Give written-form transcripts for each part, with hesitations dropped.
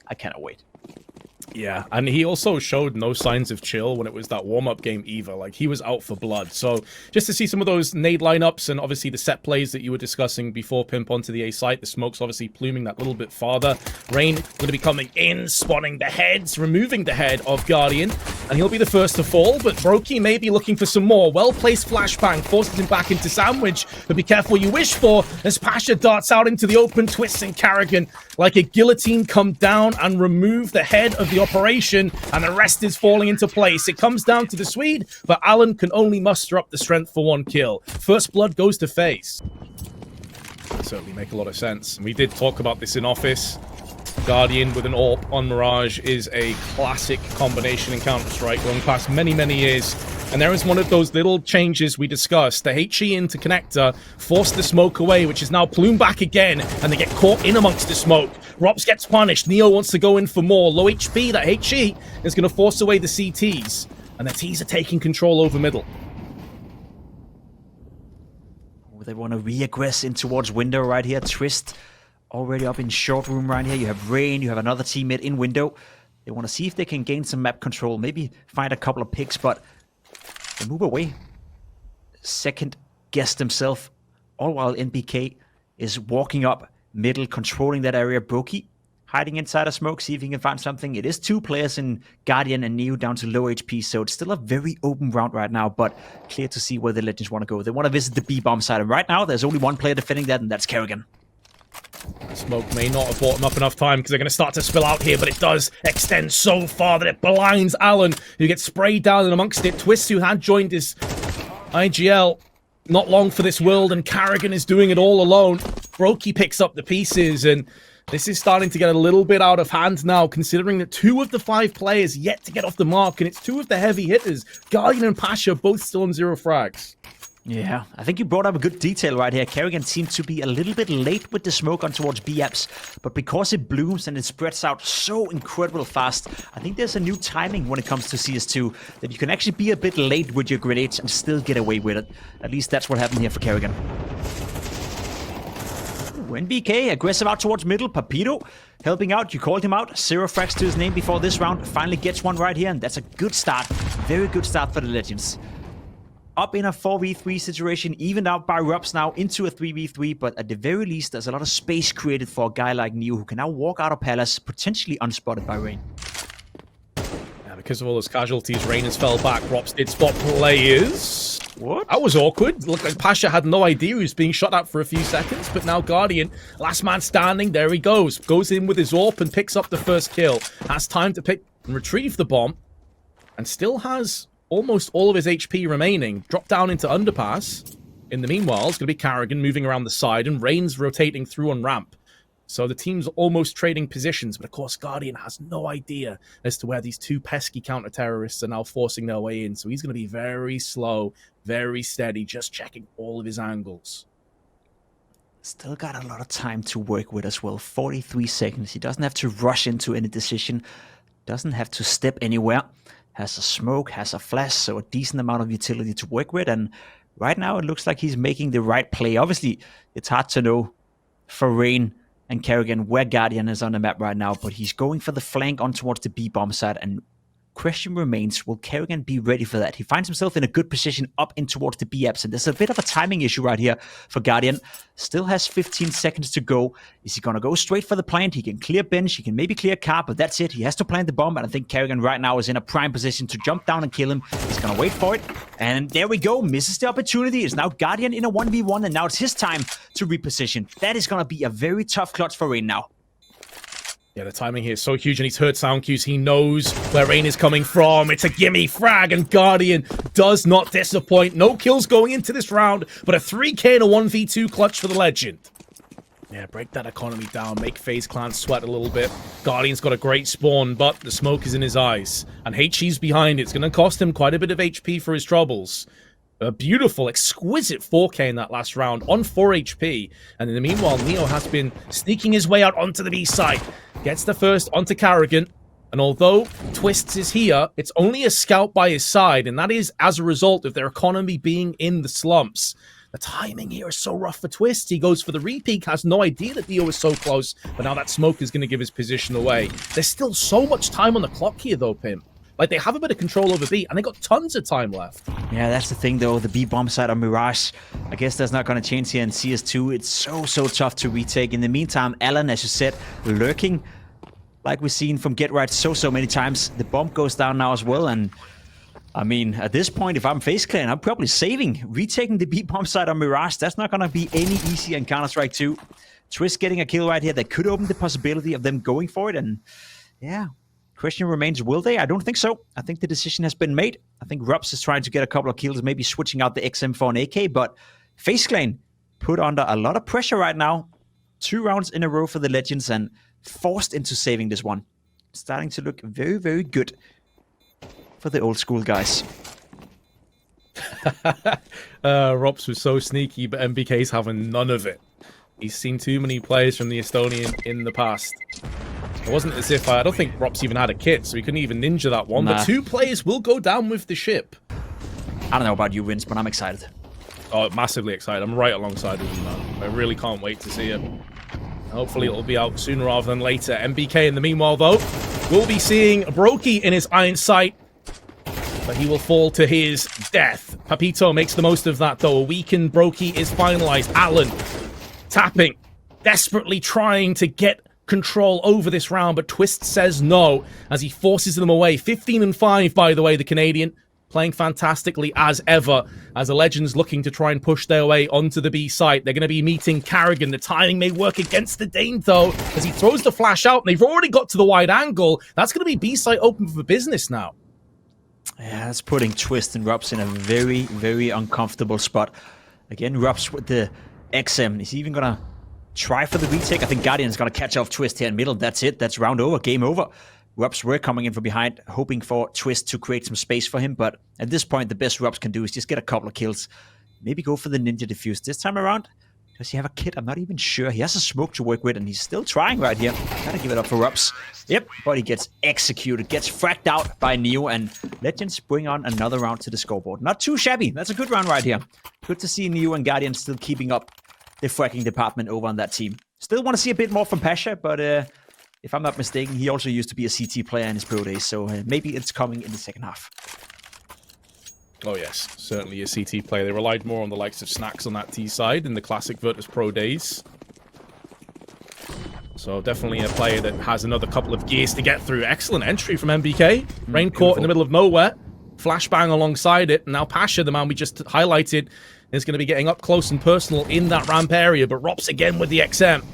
I cannot wait. Yeah, and he also showed no signs of chill when it was that warm-up game either. Like, he was out for blood. So, just to see some of those nade lineups and obviously the set plays that you were discussing before Pimp onto the A site, the smoke's obviously pluming that little bit farther. Rain going to be coming in, spawning the heads, removing the head of Guardian, and he'll be the first to fall, but Brokey may be looking for some more. Well-placed flashbang forces him back into sandwich, but be careful what you wish for as Pasha darts out into the open, twisting Carrigan like a guillotine, come down and remove the head of the operation, and the rest is falling into place. It comes down to the Swede, but Alan can only muster up the strength for one kill. First blood goes to Faze. Certainly make a lot of sense. We did talk about this in office. Guardian with an AWP on Mirage is a classic combination in Counter-Strike going past many, many years. And there is one of those little changes we discussed. The HE into connector forced the smoke away, which is now plumed back again, and they get caught in amongst the smoke. Rops gets punished. Neo wants to go in for more. Low HP, that HE is going to force away the CTs, and the Ts are taking control over middle. They want to re-aggress in towards window right here. Twist already up in short room right here. You have Rain, you have another teammate in window. They want to see if they can gain some map control, maybe find a couple of picks, but they move away. Second guessed himself, all while NBK is walking up middle, controlling that area. Brokey hiding inside a smoke, see if he can find something. It is two players in Guardian and Neo down to low HP, so it's still a very open round right now, but clear to see where the Legends want to go. They want to visit the B-bomb side, and right now there's only one player defending that, and that's Carrigan. Smoke may not have bought him up enough time because they're going to start to spill out here, but it does extend so far that it blinds Alan, who gets sprayed down and amongst it. Twist, who had joined his IGL not long for this world, and Carrigan is doing it all alone. Brokey picks up the pieces, and this is starting to get a little bit out of hand now, considering that 2 of the 5 players yet to get off the mark, and it's 2 of the heavy hitters. Guardian and Pasha both still on 0 frags. Yeah, I think you brought up a good detail right here. Kerrigan seems to be a little bit late with the smoke on towards B-apps, but because it blooms and it spreads out so incredibly fast, I think there's a new timing when it comes to CS2, that you can actually be a bit late with your grenades and still get away with it. At least that's what happened here for Kerrigan. NBK, aggressive out towards middle. Papito helping out. You called him out. 0 frags to his name before this round. Finally gets one right here, and that's a good start. Very good start for the Legends. Up in a 4v3 situation, evened out by Rubs now into a 3v3, but at the very least, there's a lot of space created for a guy like Neo, who can now walk out of Palace, potentially unspotted by Rain. Yeah, because of all those casualties, Rain has fell back. Rops did spot players. What? That was awkward. Looked like Pasha had no idea he was being shot at for a few seconds, but now Guardian, last man standing, there he goes. Goes in with his AWP and picks up the first kill. Has time to pick and retrieve the bomb, and still has almost all of his HP remaining. Drop down into underpass. In the meanwhile, it's going to be Carrigan moving around the side, and Rain's rotating through on ramp. So the team's almost trading positions, but of course Guardian has no idea as to where these 2 pesky counter-terrorists are now forcing their way in. So he's going to be very slow, very steady, just checking all of his angles. Still got a lot of time to work with as well. 43 seconds. He doesn't have to rush into any decision. Doesn't have to step anywhere. Has a smoke, has a flash, so a decent amount of utility to work with. And right now it looks like he's making the right play. Obviously, it's hard to know for Rain and Kerrigan where Guardian is on the map right now, but he's going for the flank on towards the B-bomb side, and question remains, will Kerrigan be ready for that? He finds himself in a good position up in towards the B-apps, and there's a bit of a timing issue right here for Guardian. Still has 15 seconds to go. Is he going to go straight for the plant? He can clear bench, he can maybe clear car, but that's it. He has to plant the bomb, and I think Kerrigan right now is in a prime position to jump down and kill him. He's going to wait for it, and there we go. Misses the opportunity. It's now Guardian in a 1v1, and now it's his time to reposition. That is going to be a very tough clutch for Rain now. Yeah, the timing here is so huge, and he's heard sound cues. He knows where Rain is coming from. It's a gimme frag, and Guardian does not disappoint. No kills going into this round, but a 3k and a 1v2 clutch for the Legend. Yeah, break that economy down, make FaZe Clan sweat a little bit. Guardian's got a great spawn, but the smoke is in his eyes, and HE's behind it. It's going to cost him quite a bit of HP for his troubles. A beautiful, exquisite 4k in that last round on 4 HP. And in the meanwhile, Neo has been sneaking his way out onto the B side. Gets the first onto Carrigan. And although Twists is here, it's only a scout by his side. And that is as a result of their economy being in the slumps. The timing here is so rough for Twist. He goes for the repeat, has no idea that Dio is so close, but now that smoke is going to give his position away. There's still so much time on the clock here, though, Pimp. Like, they have a bit of control over B, and they got tons of time left. Yeah, that's the thing, though. The B bomb side on Mirage, I guess that's not going to change here in CS2. It's so tough to retake. In the meantime, Alan, as you said, lurking, like we've seen from Get Right so many times. The bomb goes down now as well, and I mean, at this point, if I'm Faze Clan, I'm probably saving. Retaking the B bomb side on Mirage, that's not going to be any easier in Counter-Strike 2. Twist getting a kill right here, that could open the possibility of them going for it, and yeah. Question remains, will they? I don't think so. I think the decision has been made. I think Rups is trying to get a couple of kills, maybe switching out the XM for an AK, but Faze Clan put under a lot of pressure right now. 2 rounds in a row for the Legends and forced into saving this one. Starting to look very good for the old school guys. Rups was so sneaky, but MBK's having none of it. He's seen too many players from the Estonian in the past. It wasn't as if I don't think Rups even had a kit, so he couldn't even ninja that one. Nah. But 2 players will go down with the ship. I don't know about you, Vince, but I'm excited. Oh, massively excited. I'm right alongside with him, man. I really can't wait to see it. Hopefully it'll be out sooner rather than later. MBK, in the meanwhile, though, will be seeing Brokey in his iron sight, but he will fall to his death. Papito makes the most of that, though. A weakened Brokey is finalized. Alan tapping, desperately trying to get control over this round, but Twist says no as he forces them away. 15-5, by the way, the Canadian playing fantastically as ever, as the Legends looking to try and push their way onto the B site. They're going to be meeting Carrigan. The timing may work against the Dane, though, as he throws the flash out, and they've already got to the wide angle. That's going to be B site open for business now. Yeah, that's putting Twist and Rups in a very uncomfortable spot. Again, Rups with the XM. He's even going to try for the retake. I think Guardian's going to catch off Twist here in middle. That's it. That's round over. Game over. Rups were coming in from behind, hoping for Twist to create some space for him. But at this point, the best Rups can do is just get a couple of kills. Maybe go for the Ninja Diffuse this time around. Does he have a kit? I'm not even sure. He has a smoke to work with, and he's still trying right here. Gotta give it up for Rups. Yep, but he gets executed. Gets fracked out by Neo, and Legends bring on another round to the scoreboard. Not too shabby. That's a good round right here. Good to see Neo and Guardian still keeping up the fracking department over on that team. Still want to see a bit more from Pasha, but if I'm not mistaken, he also used to be a CT player in his pro days, so maybe it's coming in the second half. Oh yes, certainly a CT player. They relied more on the likes of Snacks on that T side in the classic Virtus Pro days. So definitely a player that has another couple of gears to get through. Excellent entry from MBK. Rain caught in the middle of nowhere. Flashbang alongside it. And now Pasha, the man we just highlighted, is going to be getting up close and personal in that ramp area. But Rops again with the XM.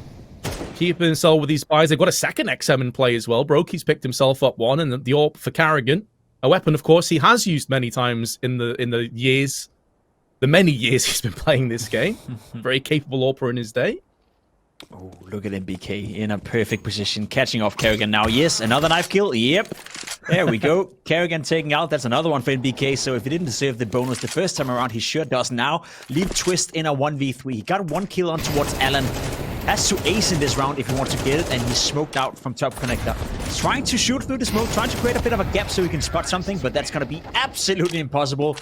Keeping himself with these buys. They've got a second XM in play as well. Brokey's picked himself up one, and the AWP for Carrigan. A weapon, of course, he has used many times in the many years he's been playing this game. Very capable AWPer in his day. Oh, look at MBK in a perfect position, catching off Carrigan now. Yes, another knife kill. Yep. There we go. Carrigan taking out. That's another one for MBK. So if he didn't deserve the bonus the first time around, he sure does now. Leave Twist in a 1v3. He got one kill on towards Alan. Has to ace in this round if he wants to get it, and he's smoked out from top connector. Trying to shoot through the smoke, trying to create a bit of a gap so he can spot something, but that's going to be absolutely impossible.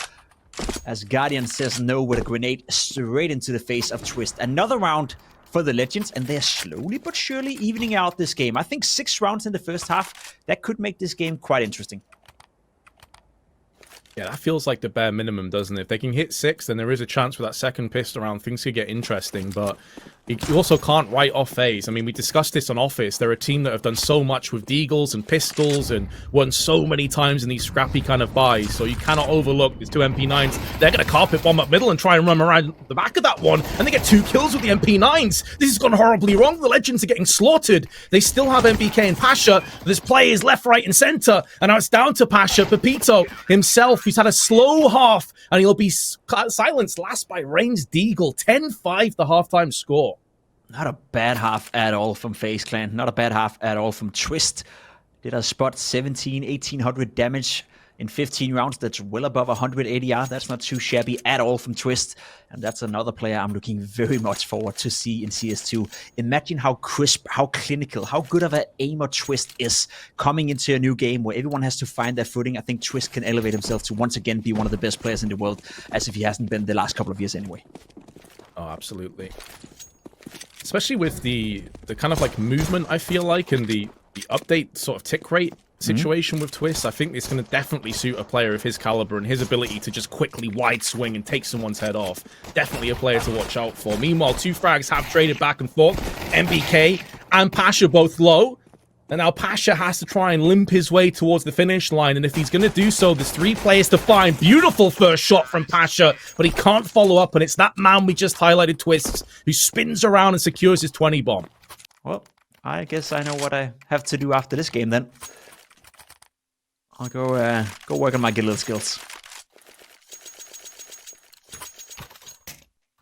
As Guardian says no with a grenade straight into the face of Twist. Another round for the Legends, and they're slowly but surely evening out this game. I think 6 rounds in the first half, that could make this game quite interesting. Yeah, that feels like the bare minimum, doesn't it? If they can hit 6, then there is a chance for that second pistol round. Things could get interesting, but you also can't write off Faze. I mean, we discussed this on Office. They're a team that have done so much with deagles and pistols and won so many times in these scrappy kind of buys, so you cannot overlook these 2 MP9s. They're going to carpet bomb up middle and try and run around the back of that one, and they get 2 kills with the MP9s. This has gone horribly wrong. The Legends are getting slaughtered. They still have MBK and Pasha. There's players left, right, and center, and now it's down to Pasha. Pepito himself, who's had a slow half, and he'll be silenced last by Rain's deagle. 10-5 the halftime score. Not a bad half at all from Faze Clan. Not a bad half at all from Twist. Did a spot 1800 damage in 15 rounds. That's well above 100 ADR. That's not too shabby at all from Twist. And that's another player I'm looking very much forward to see in CS2. Imagine how crisp, how clinical, how good of an aimer Twist is coming into a new game where everyone has to find their footing. I think Twist can elevate himself to once again be one of the best players in the world, as if he hasn't been the last couple of years anyway. Oh, absolutely. Especially with the kind of like movement, I feel like, and the update sort of tick rate situation with Twist. I think it's going to definitely suit a player of his caliber and his ability to just quickly wide swing and take someone's head off. Definitely a player to watch out for. Meanwhile, two frags have traded back and forth. MBK and Pasha both low. And now Pasha has to try and limp his way towards the finish line. And if he's going to do so, there's 3 players to find. Beautiful first shot from Pasha, but he can't follow up. And it's that man we just highlighted, Twists, who spins around and secures his 20 bomb. Well, I guess I know what I have to do after this game then. I'll go work on my guild skills.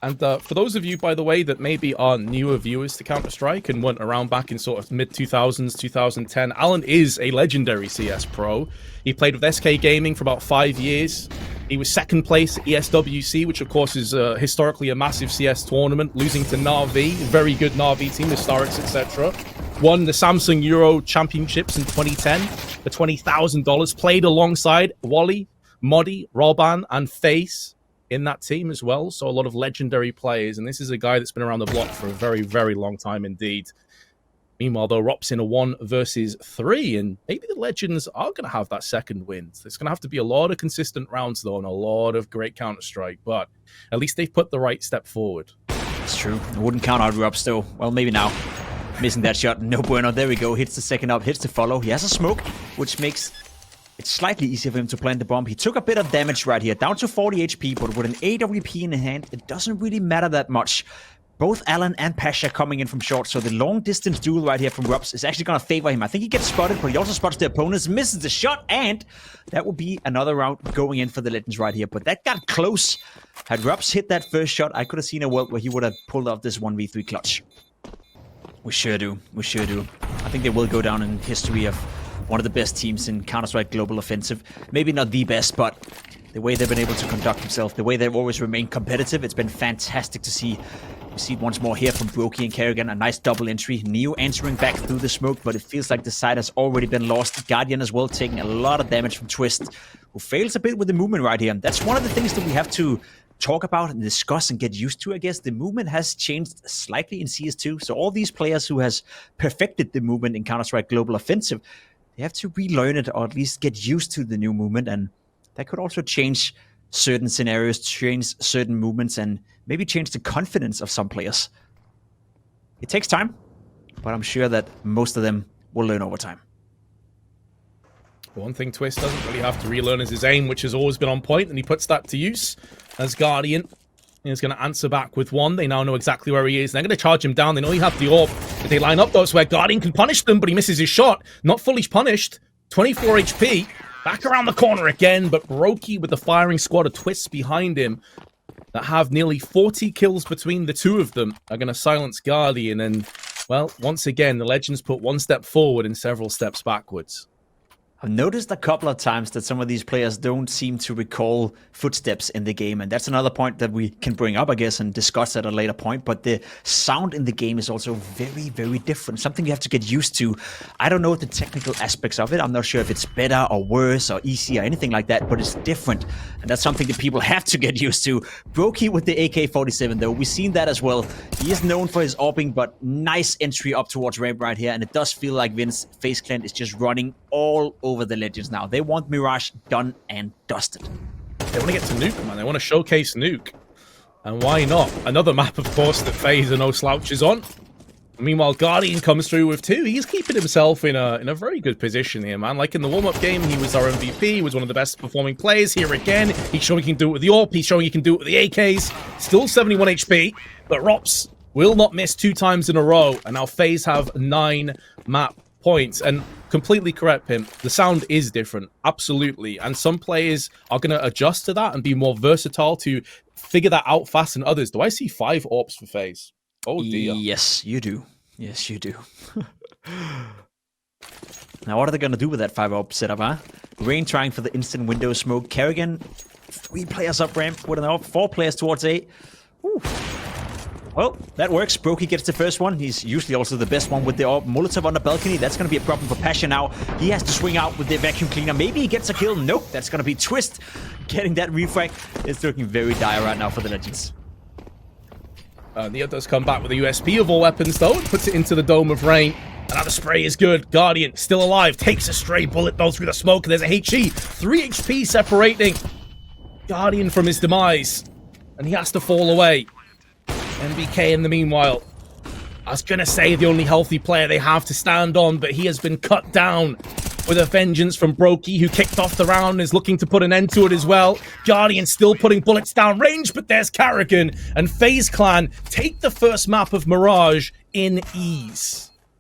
And for those of you, by the way, that maybe are newer viewers to Counter-Strike and weren't around back in sort of mid-2000s, 2010, Alan is a legendary CS pro. He played with SK Gaming for about 5 years. He was second place at ESWC, which of course is historically a massive CS tournament, losing to Na'Vi, a very good Na'Vi team, Historics, etc. Won the Samsung Euro Championships in 2010 for $20,000. Played alongside Wally, Modi, Roban, and Faze in that team as well. So a lot of legendary players. And this is a guy that's been around the block for a very, very long time indeed. Meanwhile, though, Rop's in a 1 versus 3. And maybe the Legends are going to have that second win. There's going to have to be a lot of consistent rounds, though, and a lot of great Counter-Strike. But at least they've put the right step forward. It's true. I wouldn't count out Rops, though. Well, maybe now. Missing that shot. No bueno. There we go. Hits the second up. Hits the follow. He has a smoke, which makes it slightly easier for him to plant the bomb. He took a bit of damage right here. Down to 40 HP, but with an AWP in hand, it doesn't really matter that much. Both Alan and Pasha coming in from short, so the long-distance duel right here from Rops is actually going to favor him. I think he gets spotted, but he also spots the opponents, misses the shot, and that will be another round going in for the Legends right here. But that got close. Had Rops hit that first shot, I could have seen a world where he would have pulled off this 1v3 clutch. We sure do. We sure do. I think they will go down in history of one of the best teams in Counter-Strike Global Offensive. Maybe not the best, but the way they've been able to conduct themselves, the way they've always remained competitive, it's been fantastic to see. We see it once more here from Brokey and Kerrigan. A nice double entry. Neo entering back through the smoke, but it feels like the side has already been lost. Guardian as well taking a lot of damage from Twist, who fails a bit with the movement right here. That's one of the things that we have to talk about and discuss and get used to, I guess. The movement has changed slightly in CS2. So all these players who has perfected the movement in Counter-Strike Global Offensive, they have to relearn it or at least get used to the new movement. And that could also change certain scenarios, change certain movements, and maybe change the confidence of some players. It takes time, but I'm sure that most of them will learn over time. One thing Twist doesn't really have to relearn is his aim, which has always been on point, and he puts that to use as Guardian. He's going to answer back with 1. They now know exactly where he is. They're going to charge him down. They know he have the AWP. If they line up, though, it's where Guardian can punish them, but he misses his shot. Not fully punished. 24 HP. Back around the corner again, but Brokey with the firing squad of Twists behind him that have nearly 40 kills between the two of them are going to silence Guardian. And, well, once again, the Legends put 1 step forward and several steps backwards. I've noticed a couple of times that some of these players don't seem to recall footsteps in the game, and that's another point that we can bring up, I guess, and discuss at a later point. But the sound in the game is also very, very different. Something you have to get used to. I don't know the technical aspects of it. I'm not sure if it's better or worse or easier or anything like that, but it's different, and that's something that people have to get used to. Brokey with the AK-47, though, we've seen that as well. He is known for his AWPing, but nice entry up towards ramp right here, and it does feel like Vince Faze Clan is just running all over the Legends now. They want Mirage done and dusted. They want to get to Nuke, man. They want to showcase Nuke. And why not? Another map, of course, that Faze are no slouches on. Meanwhile, Guardian comes through with 2. He's keeping himself in a very good position here, man. Like in the warm-up game, he was our MVP. He was one of the best performing players. Here again, he's showing he can do it with the AWP. He's showing he can do it with the AKs. Still 71 HP, but Rops will not miss 2 times in a row. And now Faze have 9 map points. And completely correct, Pimp. The sound is different, absolutely. And some players are going to adjust to that and be more versatile to figure that out fast than others. Do I see 5 AWPs for Faze? Oh dear. Yes, you do. Yes, you do. Now, what are they going to do with that 5 AWP setup, huh? Rain trying for the instant window smoke. Kerrigan, 3 players up ramp with an AWP, 4 players towards A. Ooh. Well, that works. Brokey gets the first one. He's usually also the best one with the AWP. Molotov on the balcony. That's going to be a problem for Pasha now. He has to swing out with the vacuum cleaner. Maybe he gets a kill. Nope. That's going to be Twist getting that refrag. It's looking very dire right now for the Legends. Neo does come back with a USP of all weapons, though, and puts it into the Dome of Rain. And now the spray is good. Guardian still alive. Takes a stray bullet, though, through the smoke. And there's a HE. 3 HP separating Guardian from his demise. And he has to fall away. MBK in the meanwhile. I was going to say the only healthy player they have to stand on, but he has been cut down with a vengeance from Brokey, who kicked off the round and is looking to put an end to it as well. Guardian still putting bullets down range, but there's Karrigan. And FaZe Clan take the first map of Mirage in ease.